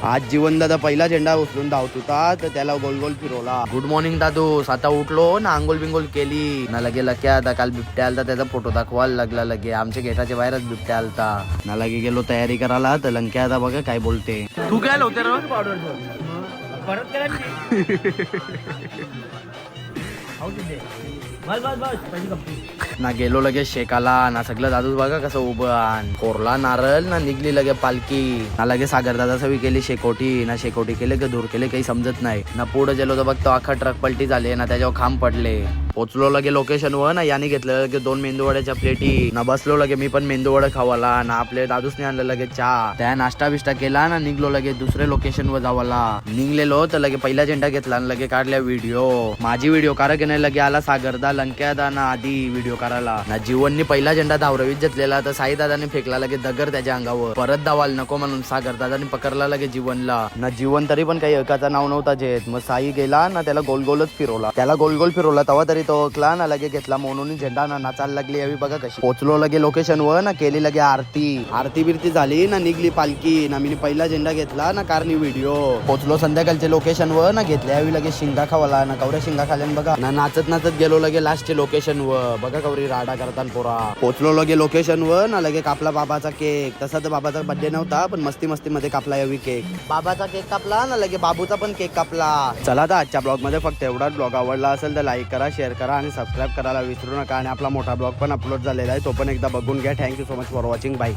आज जीवन दादा पहिला झेंडा उचलून धावत होता तर त्याला गोल गोल फिरवला. गुड मॉर्निंग दादू. आता उठलो ना आंघोळ बिंगोल केली ना लगे लक्या आता काल बिबट्या आलता त्याचा फोटो दाखवायला लागला. लगे आमच्या गेटाच्या बाहेरच बिबट्या आलता ना लगे गेलो तयारी करायला तर लंक्या आता बघा काय बोलते. तू काय होते ना गेलो लगे शेकाला ना सगळं दादूच बघा कसं उभं आण कोरला नारळ ना निघली लगे पालखी ना लगे सागर दादा सवी केली शेकोटी ना शेकोटी केले का धूर केले काही समजत नाही ना पुढे गेलो तर बघतो अख्खा ट्रक पलटी झाले ना त्याच्यावर खांब पडले. पोचलो लगे लोकेशन वर ना याने घेतलं लगे 2 मेंदूवड्याच्या प्लेटी ना बसलो लगे मी पण मेंदूवडा खावाला ना आपले दादूसने आणलं लगे चहा त्या नाश्ता बिष्टा केला ना निघलो लगे दुसरे लोकेशन वर जावाला. निघलेलो तर लगे पहिला झेंडा घेतला आणि लगे काढल्या व्हिडिओ. माझी व्हिडिओ कारा की नाही लगे आला सागरदा लंक्यादा ना आधी व्हिडिओ करायला ना जीवननी पहिला झेंडा धावरवीत घेतलेला तर साई दादाने फेकला लगे दगर त्याच्या अंगावर. परत धावाल नको म्हणून सागर दादाने पकडला लगे जीवनला ना जीवन तरी पण काही एकाचा नाव नव्हता जेत. मग साई गेला ना त्याला गोल गोलच फिरवला. त्याला गोल गोल फिरवला तेव्हा तरी तो ओळखला ना लगे घेतला म्हणून झेंडा ना नाचायला लागली. यावी बघा कशी. पोचलो लगे लोकेशन वर ना केली लगे आरती बिरती झाली ना निघली पालखी ना मी पहिला झेंडा घेतला ना कारणी व्हिडिओ. पोचलो संध्याकाळच्या लोकेशन वर ना घेतल्या यावी लगे शिंगा खावाला ना कवऱ्या शिंगा खाल्यान बघा ना नाचत नाचत गेलो लगे लास्टचे लोकेशन वर बघा कवरी राडा करताना पोरा. पोचलो लगे लोकेशन वर ना लगे कापला बाबाचा केक. तसा तर बाबाचा बर्थडे नव्हता पण मस्ती मस्ती मध्ये कापला यावी केक. बाबाचा केक कापला ना लगे बाबूचा पण केक कापला. चला तर आजच्या ब्लॉग मध्ये फक्त एवढाच. ब्लॉग आवडला असेल तर लाईक करा शेअर करा आणि सबस्क्राईब करायला विसरू नका. आणि आपला मोठा ब्लॉग पण अपलोड झालेला आहे तो पण एकदा बघून घ्या. Thank you so much for watching. Bye.